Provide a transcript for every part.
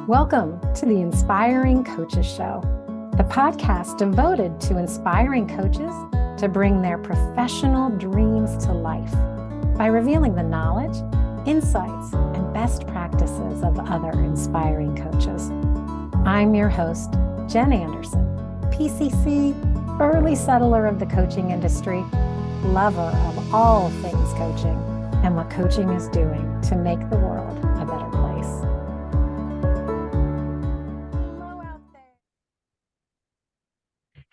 Welcome to the Inspiring Coaches Show, the podcast devoted to inspiring coaches to bring their professional dreams to life by revealing the knowledge, insights, and best practices of other inspiring coaches. I'm your host, Jen Anderson, PCC, early settler of the coaching industry, lover of all things coaching, and what coaching is doing to make the world a better place.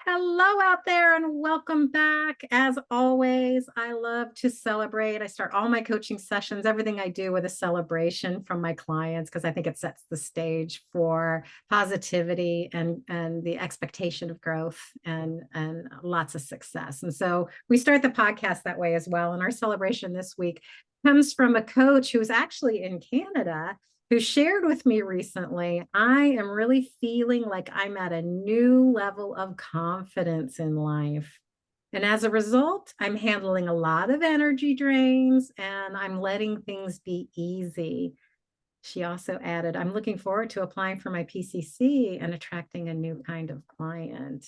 Hello out there and welcome back. As always, I love to celebrate. I start all my coaching sessions, everything I do with a celebration from my clients, because I think it sets the stage for positivity and the expectation of growth and lots of success. And so we start the podcast that way as well. And our celebration this week comes from a coach who is actually in Canada, who shared with me recently, I am really feeling like I'm at a new level of confidence in life. And as a result, I'm handling a lot of energy drains and I'm letting things be easy. She also added, I'm looking forward to applying for my PCC and attracting a new kind of client.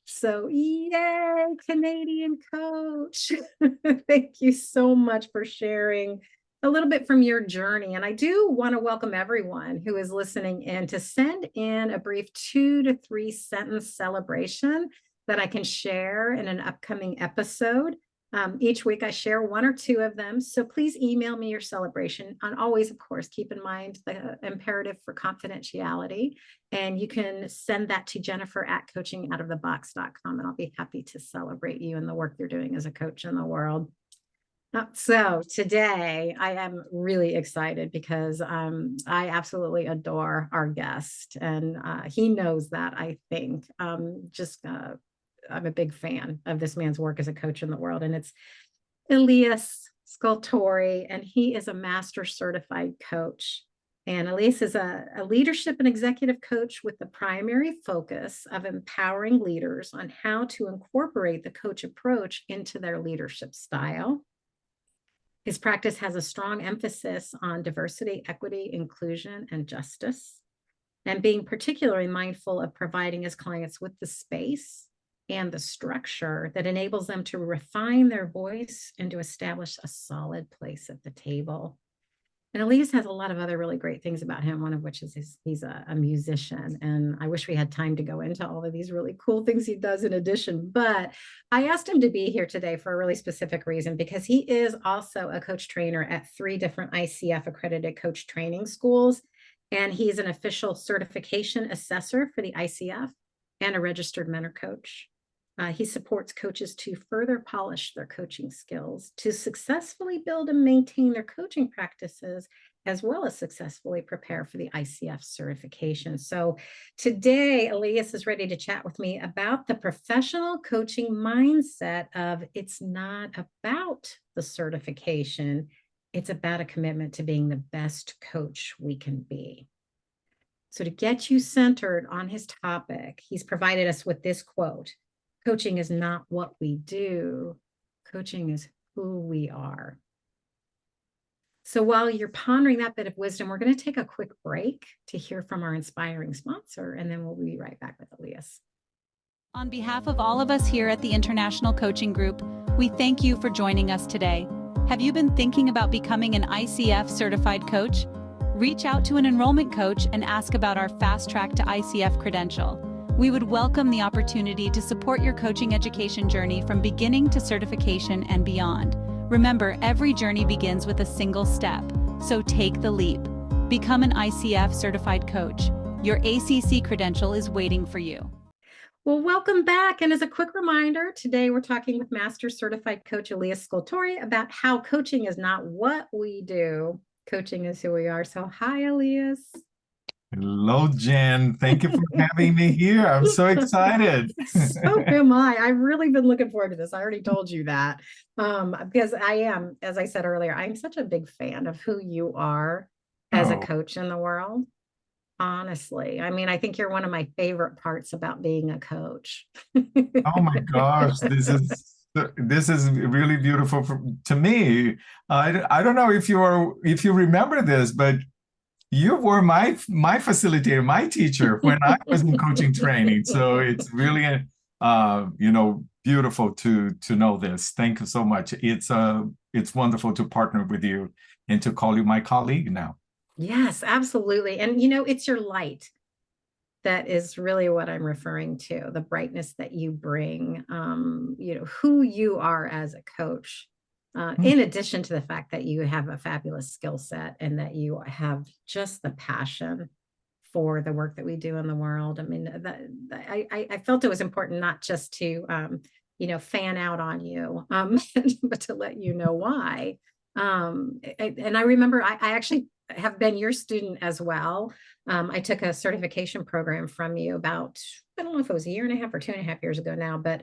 So yay, Canadian coach. Thank you so much for sharing a little bit from your journey. And I do want to welcome everyone who is listening in to send in a brief 2 to 3 sentence celebration that I can share in an upcoming episode. Each week I share 1 or 2 of them. So please email me your celebration. And always, of course, keep in mind the imperative for confidentiality. And you can send that to Jennifer@coachingoutofthebox.com. And I'll be happy to celebrate you and the work you're doing as a coach in the world. So today I am really excited because I absolutely adore our guest, and he knows that. I think I'm a big fan of this man's work as a coach in the world, and it's Elias Scultori, and he is a master certified coach. And Alias is a leadership and executive coach with the primary focus of empowering leaders on how to incorporate the coach approach into their leadership style. His practice has a strong emphasis on diversity, equity, inclusion, and justice, and being particularly mindful of providing his clients with the space and the structure that enables them to refine their voice and to establish a solid place at the table. And Elias has a lot of other really great things about him, one of which is he's a musician. And I wish we had time to go into all of these really cool things he does in addition. But I asked him to be here today for a really specific reason, because he is also a coach trainer at 3 different ICF accredited coach training schools. And he's an official certification assessor for the ICF and a registered mentor coach. He supports coaches to further polish their coaching skills, to successfully build and maintain their coaching practices, as well as successfully prepare for the ICF certification. So today, Elias is ready to chat with me about the professional coaching mindset of it's not about the certification, it's about a commitment to being the best coach we can be. So to get you centered on his topic, he's provided us with this quote: coaching is not what we do. Coaching is who we are. So while you're pondering that bit of wisdom, we're going to take a quick break to hear from our inspiring sponsor, and then we'll be right back with Elias. On behalf of all of us here at the International Coaching Group, we thank you for joining us today. Have you been thinking about becoming an ICF certified coach? Reach out to an enrollment coach and ask about our Fast Track to ICF credential. We would welcome the opportunity to support your coaching education journey from beginning to certification and beyond. Remember, every journey begins with a single step, so take the leap. Become an ICF certified coach. Your ACC credential is waiting for you. Well, welcome back. And as a quick reminder, today we're talking with Master Certified Coach Elias Scultori about how coaching is not what we do. Coaching is who we are. So hi, Elias. Hello, Jen. Thank you for having me here. I'm so excited. So am I. I've really been looking forward to this. I already told you that because I am, as I said earlier, I'm such a big fan of who you are as a coach in the world. Honestly, I mean, I think you're one of my favorite parts about being a coach. Oh my gosh, this is really beautiful to me. I don't know if you remember this, but you were my facilitator, my teacher when I was in coaching training. So it's really beautiful to know this. Thank you so much. It's wonderful to partner with you and to call you my colleague now. Yes, absolutely. And it's your light that is really what I'm referring to, the brightness that you bring, who you are as a coach. In addition to the fact that you have a fabulous skill set and that you have just the passion for the work that we do in the world. I mean, I felt it was important not just to, fan out on you, but to let you know why. And I remember I actually have been your student as well. I took a certification program from you about, I don't know if it was a year and a half or 2.5 years ago now, but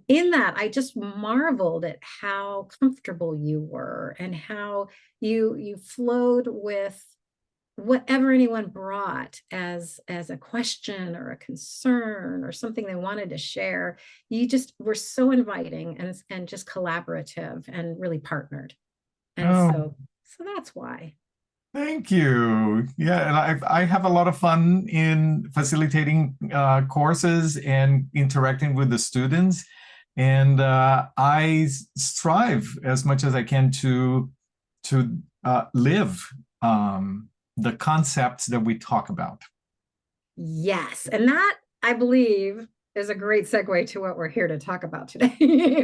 in that, I just marveled at how comfortable you were and how you flowed with whatever anyone brought as a question or a concern or something they wanted to share. You just were so inviting and just collaborative and really partnered. And Oh, so that's why. thank you. Yeah, and I have a lot of fun in facilitating courses and interacting with the students. And I strive as much as I can to live the concepts that we talk about. Yes. And that, I believe, is a great segue to what we're here to talk about today.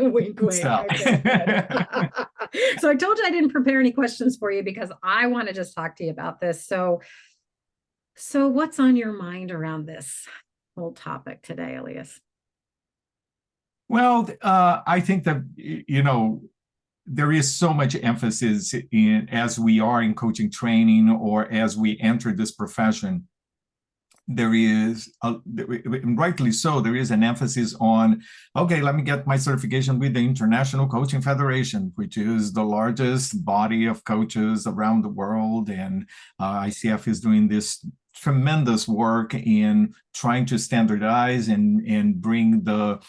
Wink, wink. So. Okay, good. So I told you I didn't prepare any questions for you because I want to just talk to you about this. So what's on your mind around this whole topic today, Elias? Well, I think that, there is so much emphasis as we are in coaching training or as we enter this profession. There is, rightly so, there is an emphasis on, okay, let me get my certification with the International Coaching Federation, which is the largest body of coaches around the world. And ICF is doing this tremendous work in trying to standardize and bring the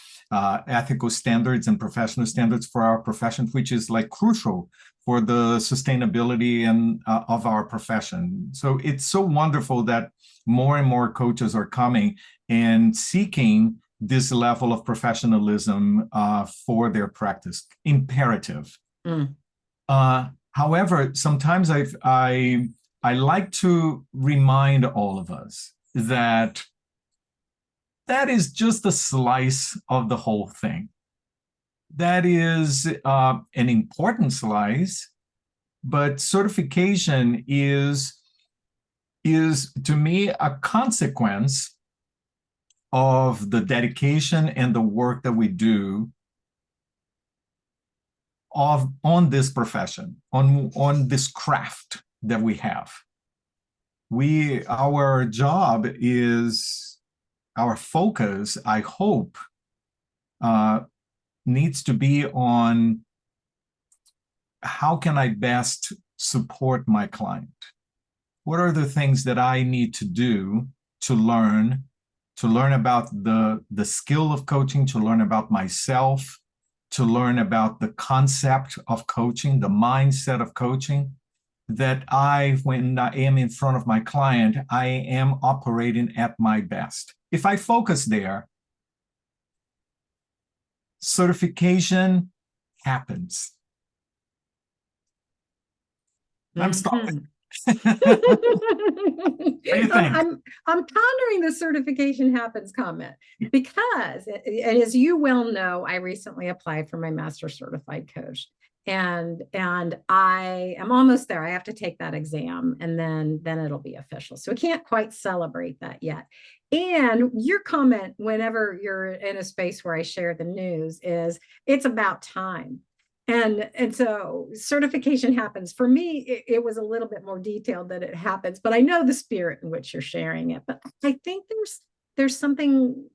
ethical standards and professional standards for our profession, which is like crucial for the sustainability and of our profession. So it's so wonderful that more and more coaches are coming and seeking this level of professionalism for their practice. Imperative. However, sometimes I like to remind all of us that is just a slice of the whole thing. That is an important slice, but certification is to me a consequence of the dedication and the work that we do on this profession, on this craft that we have. Our job is, our focus, I hope, needs to be on how can I best support my client? What are the things that I need to do to learn about the skill of coaching, to learn about myself, to learn about the concept of coaching, the mindset of coaching, that when I am in front of my client, I am operating at my best. If I focus there, certification happens. I'm stopping. I'm pondering the certification happens comment because, and as you well know, I recently applied for my master certified coach, and I am almost there. I have to take that exam, and then it'll be official. So we can't quite celebrate that yet. And your comment, whenever you're in a space where I share the news, is it's about time. And so certification happens. For me, it was a little bit more detailed that it happens, but I know the spirit in which you're sharing it. But I think there's something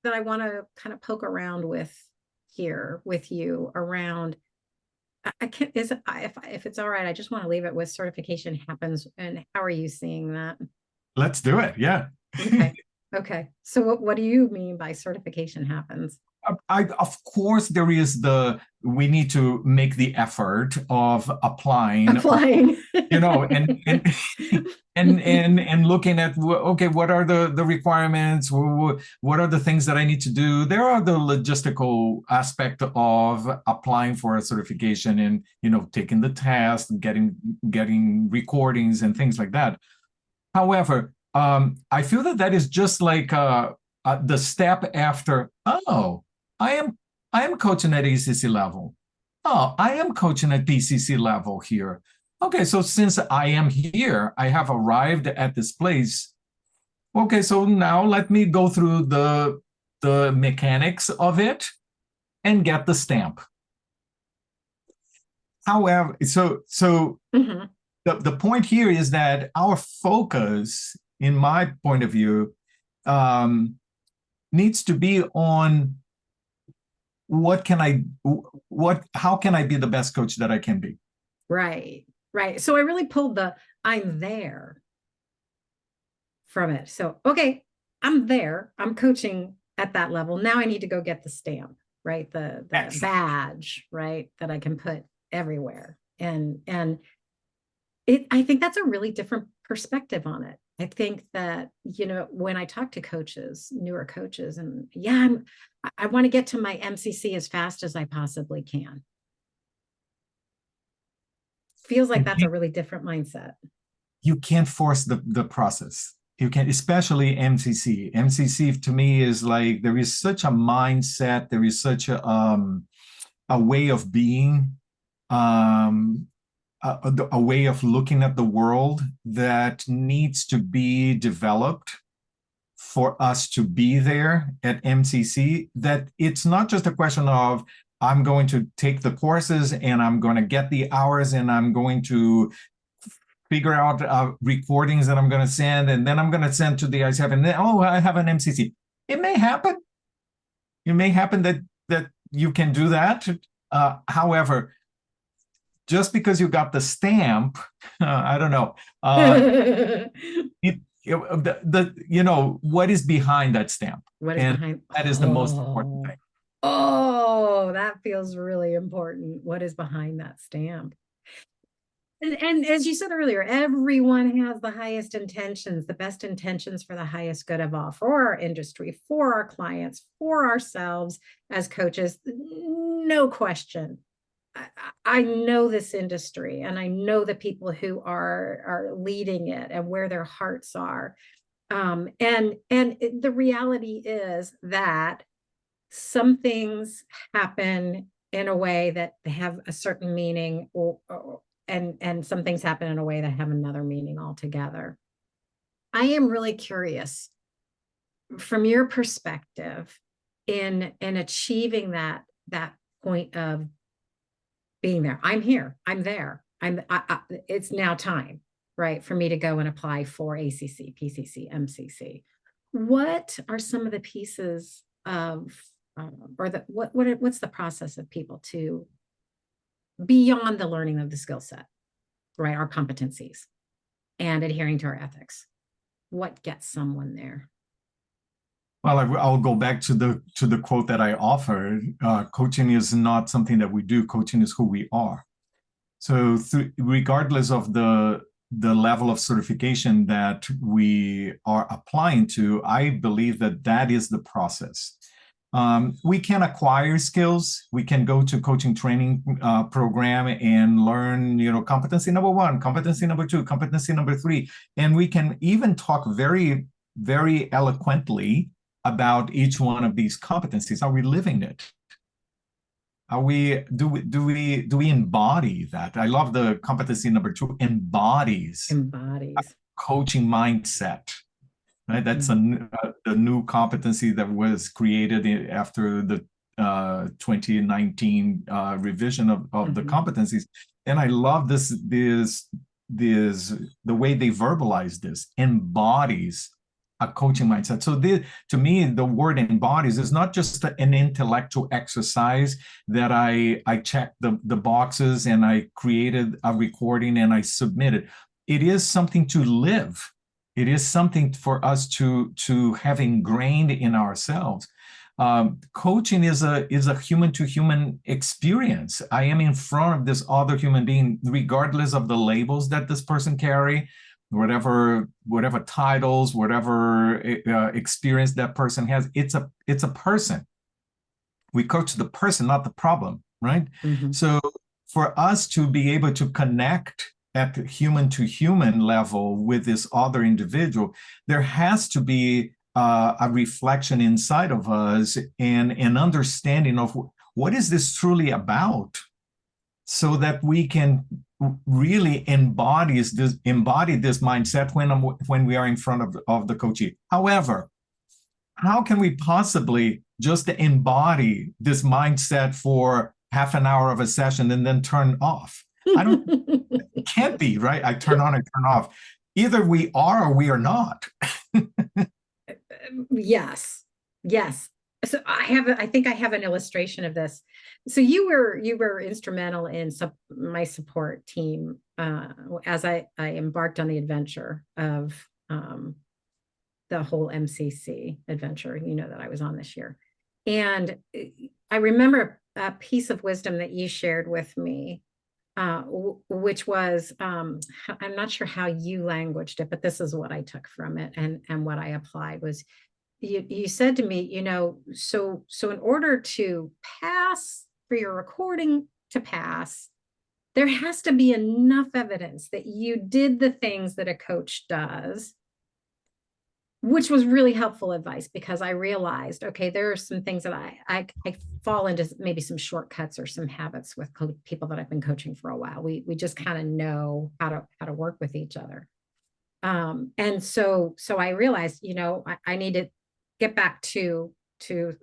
that I want to kind of poke around with here with you around. If it's all right, I just want to leave it with certification happens. And how are you seeing that? Let's do it. Yeah. Okay. So what do you mean by certification happens? Of course, we need to make the effort of applying, and looking at, okay, what are the requirements? What are the things that I need to do? There are the logistical aspect of applying for a certification and, taking the test, getting recordings and things like that. However, I feel that is just like the step after. Oh, I am coaching at ACC level. Oh, I am coaching at PCC level here. Okay, so since I am here, I have arrived at this place. Okay, so now let me go through the mechanics of it and get the stamp. However, so the point here is that our focus, in my point of view, needs to be on how can I be the best coach that I can be? Right. So I really pulled the I'm there from it. So, okay, I'm there. I'm coaching at that level. Now I need to go get the stamp, right? The badge, right? That I can put everywhere. And I think that's a really different perspective on it. I think that, when I talk to coaches, newer coaches, and I want to get to my MCC as fast as I possibly can. Feels like that's a really different mindset. You can't force the process. You can, especially MCC. MCC to me is like, there is such a mindset, there is such a way of being, a way of looking at the world that needs to be developed for us to be there at MCC, that it's not just a question of, I'm going to take the courses and I'm going to get the hours and I'm going to figure out recordings that I'm going to send, and then I'm going to send to the ICF, and then, I have an MCC. It may happen. It may happen that you can do that. However, just because you got the stamp, I don't know. What is behind that stamp? That is the most important thing. Oh, that feels really important. What is behind that stamp? And as you said earlier, everyone has the highest intentions, the best intentions for the highest good of all, for our industry, for our clients, for ourselves as coaches. No question. I know this industry, and I know the people who are leading it and where their hearts are. And the reality is that some things happen in a way that they have a certain meaning, and some things happen in a way that have another meaning altogether. I am really curious, from your perspective, in achieving that point of being there. I'm here. I'm there. It's now time, right, for me to go and apply for ACC, PCC, MCC. What are some of the pieces of, what's the process of people to, beyond the learning of the skill set, right, our competencies, and adhering to our ethics? What gets someone there? Well, I'll go back to the quote that I offered. Coaching is not something that we do. Coaching is who we are. So regardless of the level of certification that we are applying to, I believe that is the process. We can acquire skills. We can go to coaching training program and learn, competency number 1, competency number 2, competency number 3, and we can even talk very, very eloquently about each one of these competencies. Are we living it? Do we embody that? I love the competency number 2, embodies a coaching mindset. Right, that's a new competency that was created after the 2019 revision of the competencies, and I love this the way they verbalize this, embodies a coaching mindset. So to me, the word embodies is not just an intellectual exercise that I checked the boxes and I created a recording and I submitted. It is something to live. It is something for us to have ingrained in ourselves. Coaching is a human to human experience. I am in front of this other human being, regardless of the labels that this person carry, whatever titles, whatever experience that person has. It's a person. We coach the person, not the problem, right? Mm-hmm. So for us to be able to connect at the human to human level with this other individual, there has to be a reflection inside of us and an understanding of what is this truly about, so that we can really embody this mindset when we are in front of the coachee. However, how can we possibly just embody this mindset for half an hour of a session and then turn off? It can't be, right? I turn on, I turn off. Either we are or we are not. Yes. So I think I have an illustration of this. So you were instrumental in my support team as I embarked on the adventure of the whole MCC adventure, that I was on this year. And I remember a piece of wisdom that you shared with me, which was, I'm not sure how you languaged it, but this is what I took from it and what I applied was, you said to me, so in order to pass, for your recording to pass, there has to be enough evidence that you did the things that a coach does, which was really helpful advice, because I realized, okay, there are some things that I fall into, maybe some shortcuts or some habits with people that I've been coaching for a while. We just kind of know how to work with each other. And so I realized, I need to get back to a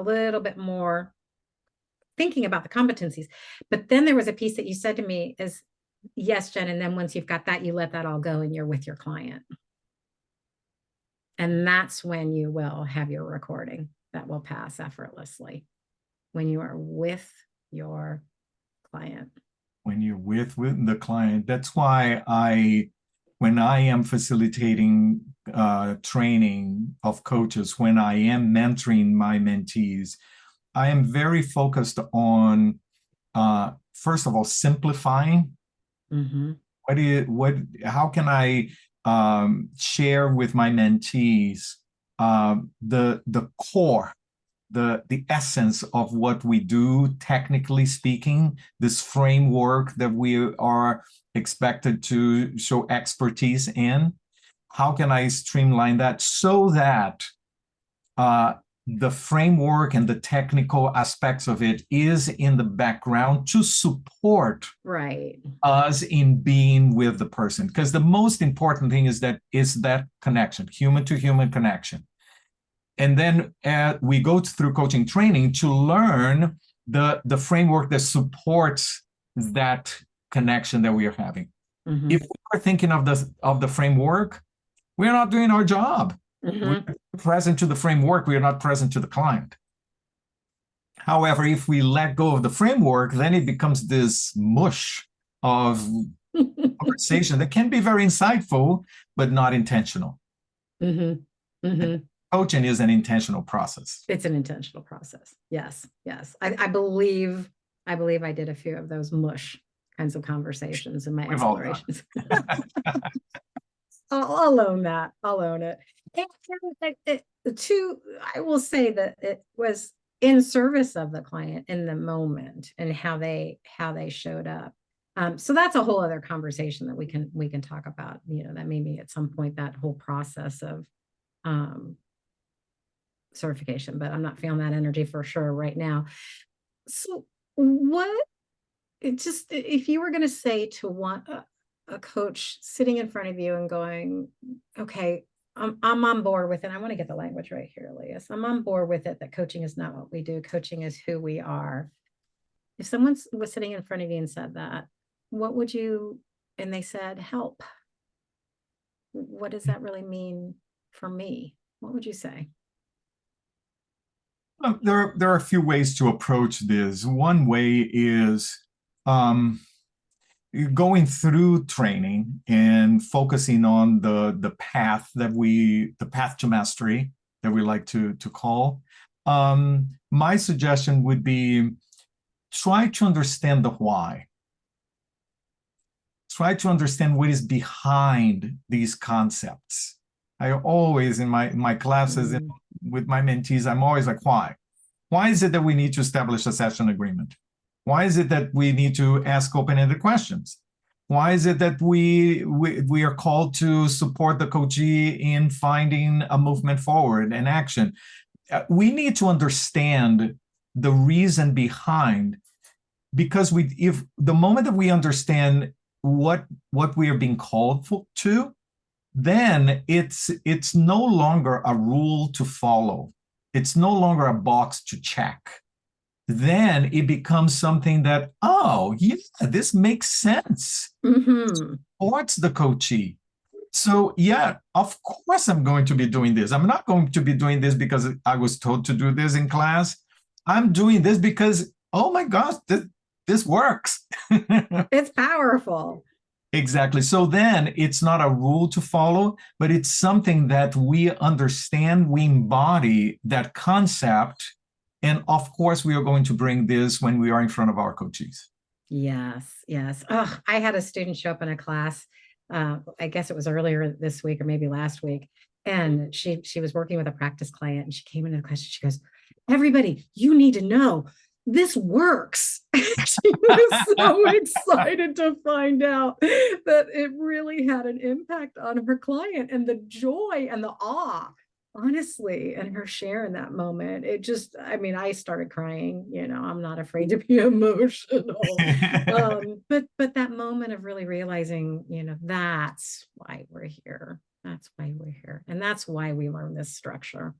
little bit more thinking about the competencies. But then there was a piece that you said to me is, yes, Jen. And then once you've got that, you let that all go and you're with your client. And that's when you will have your recording that will pass effortlessly, when you are with your client. When you're with the client. That's why when I am facilitating training of coaches, when I am mentoring my mentees, I am very focused on, first of all, simplifying. Mm-hmm. How can I share with my mentees the core, the essence of what we do, technically speaking, this framework that we are expected to show expertise in? How can I streamline that so that the framework and the technical aspects of it is in the background to support us in being with the person? Because the most important thing is that connection, human to human connection. And then we go through coaching training to learn the framework that supports that connection that we are having. Mm-hmm. If we are thinking of the framework, we're not doing our job. Mm-hmm. We're present to the framework, we are not present to the client. However, if we let go of the framework, then it becomes this mush of conversation that can be very insightful, but not intentional. Mm-hmm. Mm-hmm. Coaching is an intentional process. It's an intentional process. Yes. I believe I did a few of those mush kinds of conversations in my explorations. I'll own that. I'll own it. I will say that it was in service of the client in the moment and how they showed up. So that's a whole other conversation that we can talk about, that maybe at some point, that whole process of certification, but I'm not feeling that energy for sure right now. So if you were going to say to a coach sitting in front of you and going, okay, I'm on board with it. I want to get the language right here, Elias. I'm on board with it, that coaching is not what we do. Coaching is who we are. If someone was sitting in front of you and said that, what would you, and they said, help. What does that really mean for me? What would you say? There are a few ways to approach this. One way is going through training and focusing on the path to mastery that we like to call, my suggestion would be try to understand the why. Try to understand what is behind these concepts. I always, in my classes with my mentees, I'm always like, why? Why is it that we need to establish a session agreement? Why is it that we need to ask open-ended questions? Why is it that we are called to support the coachee in finding a movement forward and action? We need to understand the reason behind, because if the moment that we understand what we are being called to, then it's no longer a rule to follow. It's no longer a box to check. Then it becomes something that, oh, yeah, this makes sense. Supports the coachee. So yeah, of course I'm going to be doing this. I'm not going to be doing this because I was told to do this in class. I'm doing this because, oh my gosh, this works. It's powerful. Exactly. So then it's not a rule to follow, but it's something that we understand, we embody that concept. And of course, we are going to bring this when we are in front of our coachees. Yes, yes. Oh, I had a student show up in a class. I guess it was earlier this week or maybe last week. And she was working with a practice client, and she came into the class and she goes, everybody, you need to know this works. She was so excited to find out that it really had an impact on her client, and the joy and the awe, honestly, and her share in that moment. It just, I mean, I started crying, I'm not afraid to be emotional. But that moment of really realizing, that's why we're here. That's why we're here. And that's why we learn this structure,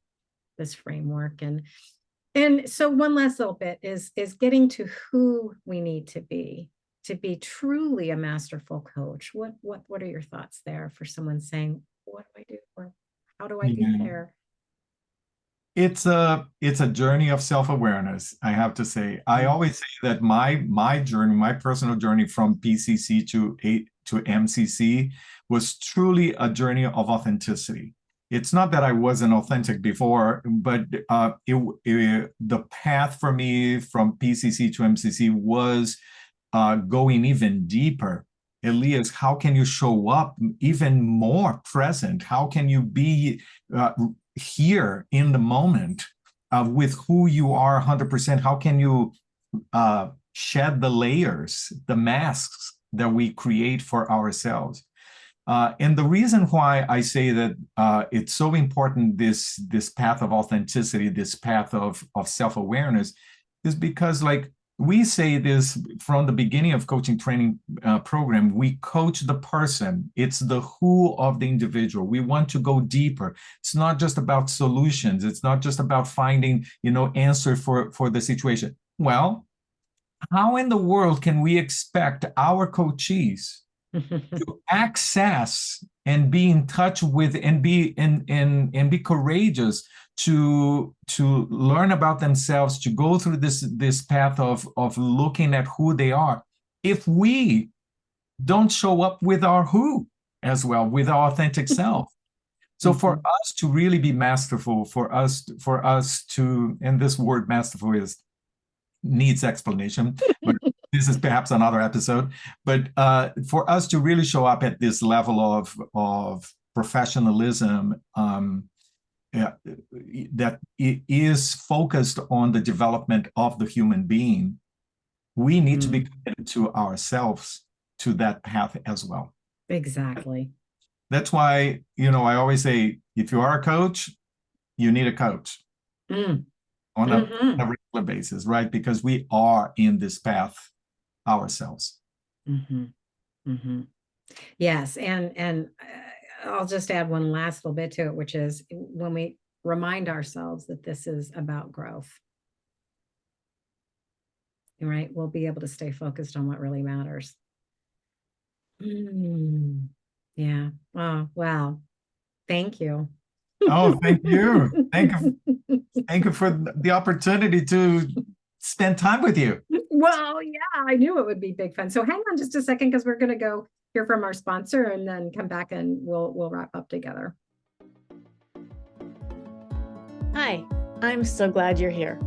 this framework. And so one last little bit is getting to who we need to be truly a masterful coach. What are your thoughts there for someone saying, what do I do? Or how do I get there? It's a journey of self-awareness, I have to say. I always say that my journey, my personal journey from PCC to MCC was truly a journey of authenticity. It's not that I wasn't authentic before, but the path for me from PCC to MCC was going even deeper. Elias, how can you show up even more present? How can you be here in the moment with who you are 100%? How can you shed the layers, the masks that we create for ourselves? And the reason why I say that it's so important, this path of authenticity, this path of self-awareness, is because, like, we say this from the beginning of coaching training program, we coach the person. It's the who of the individual. We want to go deeper. It's not just about solutions. It's not just about finding, answer for the situation. Well, how in the world can we expect our coachees to access and be in touch with and be courageous to learn about themselves, to go through this path of looking at who they are, if we don't show up with our who as well, with our authentic self? So for us to really be masterful, for us to, and this word masterful needs explanation, but this is perhaps another episode. But for us to really show up at this level of professionalism that is focused on the development of the human being, we need to be committed to ourselves, to that path as well. Exactly. That's why, I always say, if you are a coach, you need a coach. On a regular basis, right? Because we are in this path ourselves. Yes, and I'll just add one last little bit to it, which is when we remind ourselves that this is about growth, right? We'll be able to stay focused on what really matters. Yeah. Oh, wow. Thank you. Oh, thank you. Thank you for the opportunity to spend time with you. Well, yeah, I knew it would be big fun. So hang on just a second, because we're going to go hear from our sponsor and then come back and we'll wrap up together. Hi, I'm so glad you're here.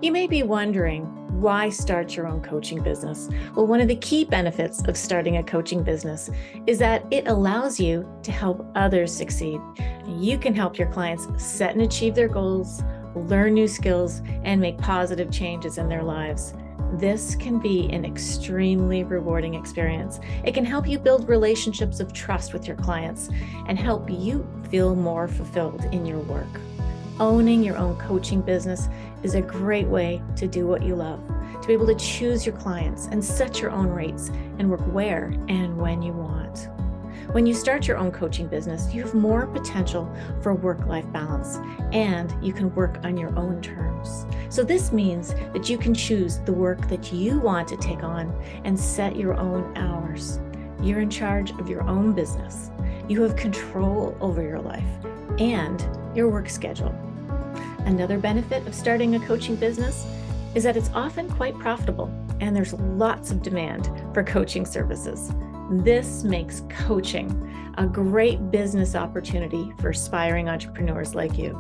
You may be wondering, why start your own coaching business? Well, one of the key benefits of starting a coaching business is that it allows you to help others succeed. You can help your clients set and achieve their goals, learn new skills, and make positive changes in their lives. This can be an extremely rewarding experience. It can help you build relationships of trust with your clients and help you feel more fulfilled in your work. Owning your own coaching business is a great way to do what you love, to be able to choose your clients and set your own rates and work where and when you want. When you start your own coaching business, you have more potential for work-life balance, and you can work on your own terms. So this means that you can choose the work that you want to take on and set your own hours. You're in charge of your own business. You have control over your life and your work schedule. Another benefit of starting a coaching business is that it's often quite profitable, and there's lots of demand for coaching services. This makes coaching a great business opportunity for aspiring entrepreneurs like you.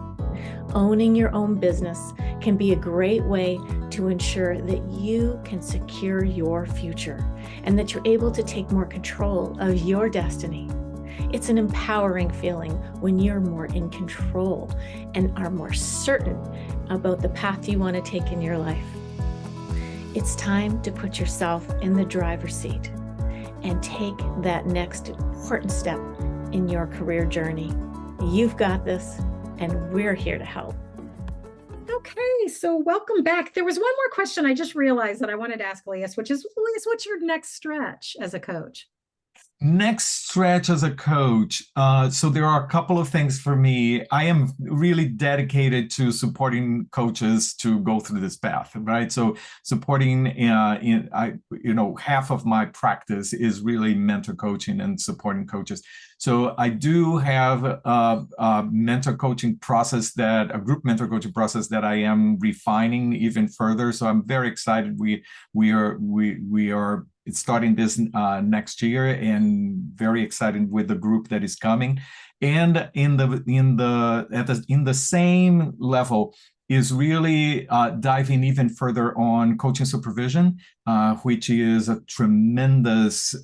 Owning your own business can be a great way to ensure that you can secure your future and that you're able to take more control of your destiny. It's an empowering feeling when you're more in control and are more certain about the path you want to take in your life. It's time to put yourself in the driver's seat and take that next important step in your career journey. You've got this, and we're here to help. Okay, so welcome back. There was one more question I just realized that I wanted to ask Elias, which is, Elias, what's your next stretch as a coach? Next stretch as a coach. So there are a couple of things for me. I am really dedicated to supporting coaches to go through this path, right? So supporting, half of my practice is really mentor coaching and supporting coaches. So I do have a mentor coaching process a group mentor coaching process that I am refining even further. So I'm very excited. We are starting this next year, and very excited with the group that is coming. And in the same level is really diving even further on coaching supervision, which is a tremendous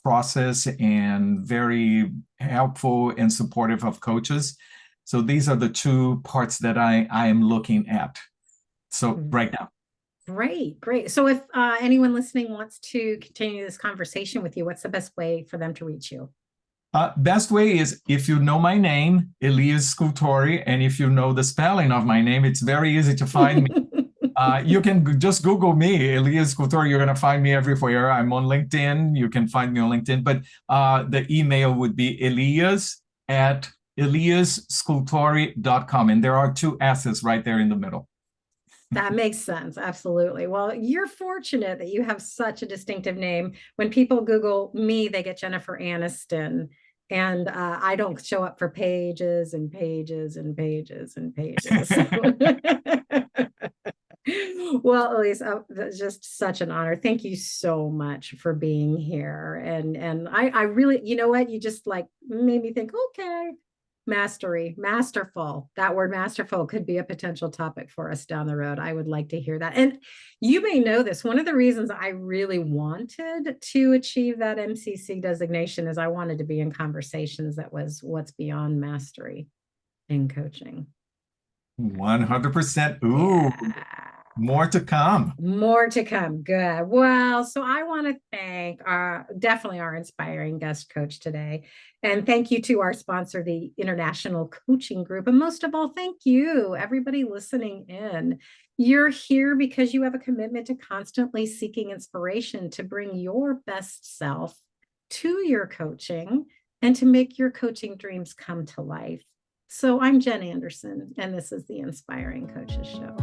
process and very helpful and supportive of coaches. So these are the two parts that I am looking at. So right now. Great. So if anyone listening wants to continue this conversation with you, what's the best way for them to reach you? Best way is, if you know my name, Elias Scultori, and if you know the spelling of my name, it's very easy to find me. You can just Google me, Elias Scultori. You're going to find me everywhere. I'm on LinkedIn. You can find me on LinkedIn. But the email would be elias@eliasscultori.com. And there are two S's right there in the middle. That makes sense. Absolutely. Well, you're fortunate that you have such a distinctive name. When people Google me, they get Jennifer Aniston. And I don't show up for pages and pages and pages and pages. Well, Elise, that's just such an honor. Thank you so much for being here. And I really, you know what, you just like made me think, okay, masterful. That word masterful could be a potential topic for us down the road. I would like to hear that. And you may know this. One of the reasons I really wanted to achieve that MCC designation is I wanted to be in conversations that was what's beyond mastery in coaching. 100%. Ooh. Yeah. More to come. Good. Well, so I want to thank definitely our inspiring guest coach today. And thank you to our sponsor, the International Coaching Group. And most of all, thank you, everybody listening in. You're here because you have a commitment to constantly seeking inspiration to bring your best self to your coaching and to make your coaching dreams come to life. So I'm Jen Anderson, and this is the Inspiring Coaches Show.